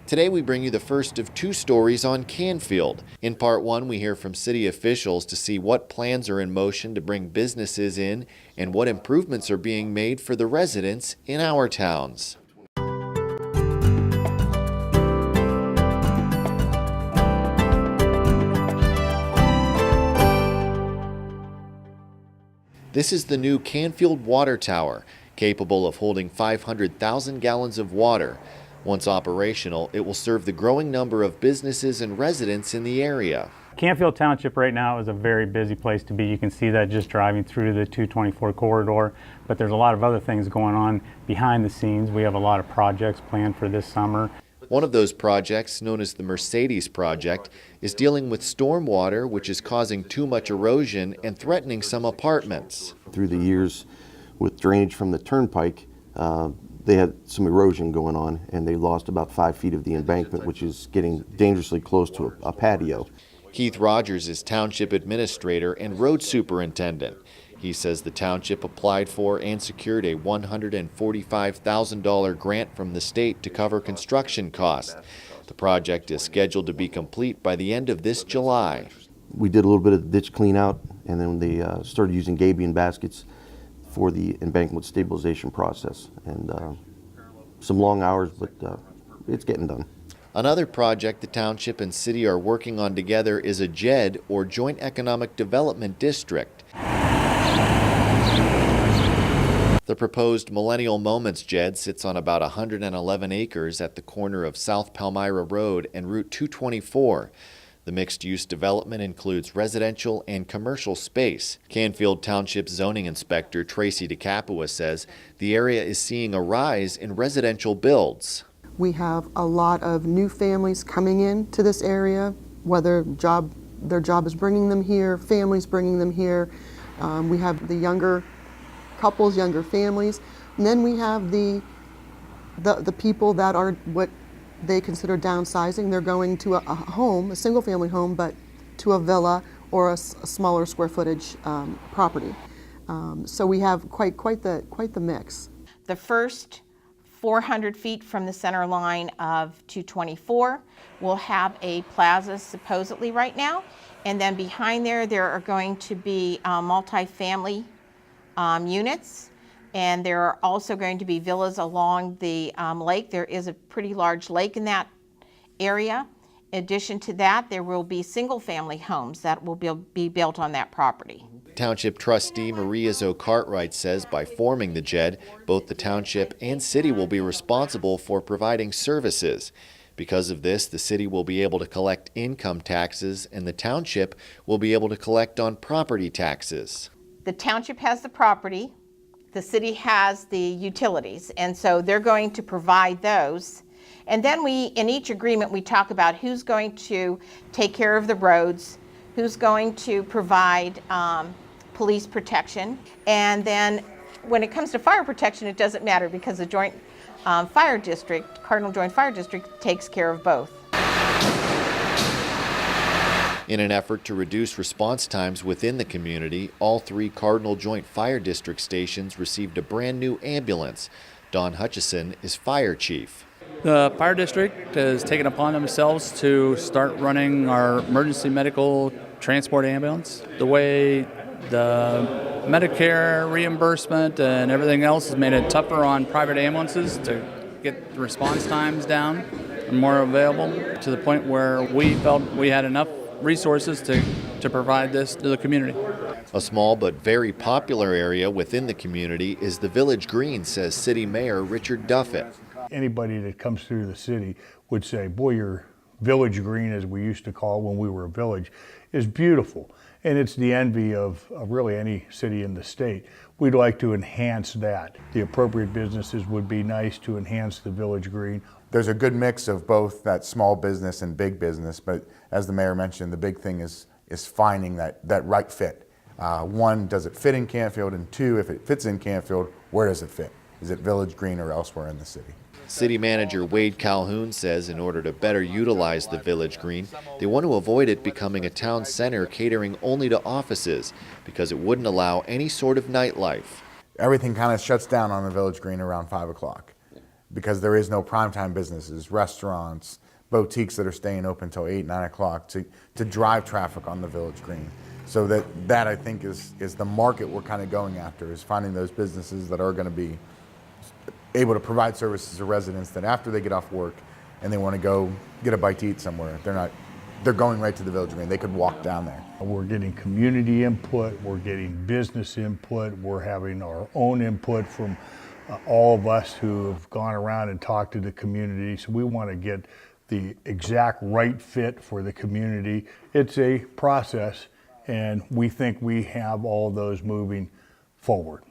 Today we bring you the first of two stories on Canfield. In part one, we hear from city officials to see what plans are in motion to bring businesses in and what improvements are being made for the residents in our towns. This is the new Canfield water tower, capable of holding 500,000 gallons of water. Once operational, it will serve the growing number of businesses and residents in the area. Canfield Township right now is a very busy place to be. You can see that just driving through the 224 corridor, but there's a lot of other things going on behind the scenes. We have a lot of projects planned for this summer. One of those projects, known as the Mercedes Project, is dealing with stormwater, which is causing too much erosion and threatening some apartments. Through the years, with drainage from the turnpike, they had some erosion going on, and they lost about 5 feet of the embankment, which is getting dangerously close to a patio. Keith Rogers is township administrator and road superintendent. He says the township applied for and secured a $145,000 grant from the state to cover construction costs. The project is scheduled to be complete by the end of this July. We did a little bit of ditch clean out, and then they started using gabion baskets for the embankment stabilization process, and some long hours, but it's getting done. Another project the township and city are working on together is a JED, or Joint Economic Development District. The proposed Millennial Moments JED sits on about 111 acres at the corner of South Palmyra Road and Route 224. The mixed-use development includes residential and commercial space. Canfield Township Zoning Inspector Tracy DeCapua says the area is seeing a rise in residential builds. We have a lot of new families coming in to this area, whether their job is bringing them here, families bringing them here. We have the younger couples, younger families, and then we have the people that are what they consider downsizing. They're going to a home, a single-family home, but to a villa or a smaller square footage property. So we have quite the mix. The first 400 feet from the center line of 224 will have a plaza supposedly right now, and then behind there are going to be multi-family units. And there are also going to be villas along the lake. There is a pretty large lake in that area. In addition to that, there will be single-family homes that will be built on that property. Township trustee Maria Zo Cartwright says by forming the JED, both the township and city will be responsible for providing services. Because of this, the city will be able to collect income taxes and the township will be able to collect on property taxes. The township has the property. The city has the utilities, and so they're going to provide those. And then in each agreement, we talk about who's going to take care of the roads, who's going to provide police protection. And then when it comes to fire protection, it doesn't matter because the Joint Fire District, Cardinal Joint Fire District, takes care of both. In an effort to reduce response times within the community, all 3 Cardinal Joint Fire District stations received a brand new ambulance. Don Hutchison is fire chief. The fire district has taken upon themselves to start running our emergency medical transport ambulance. The way the Medicare reimbursement and everything else has made it tougher on private ambulances to get the response times down and more available, to the point where we felt we had enough resources to provide this to the community. A small but very popular area within the community is the Village Green, says City Mayor Richard Duffett. Anybody that comes through the city would say, boy, your Village Green, as we used to call it when we were a village, is beautiful. And it's the envy of really any city in the state. We'd like to enhance that. The appropriate businesses would be nice to enhance the Village Green. There's a good mix of both that small business and big business, but as the mayor mentioned, the big thing is finding that right fit. One, does it fit in Canfield? And two, if it fits in Canfield, where does it fit? Is it Village Green or elsewhere in the city? City Manager Wade Calhoun says in order to better utilize the Village Green, they want to avoid it becoming a town center catering only to offices because it wouldn't allow any sort of nightlife. Everything kind of shuts down on the Village Green around 5 o'clock. because there is no primetime businesses, restaurants, boutiques that are staying open till 8, 9 o'clock to drive traffic on the Village Green. So that I think is the market we're kind of going after, is finding those businesses that are going to be able to provide services to residents that after they get off work and they want to go get a bite to eat somewhere, they're going right to the Village Green. They could walk down there. We're getting community input, we're getting business input, we're having our own input from all of us who have gone around and talked to the community. So we want to get the exact right fit for the community. It's a process, and we think we have all those moving forward.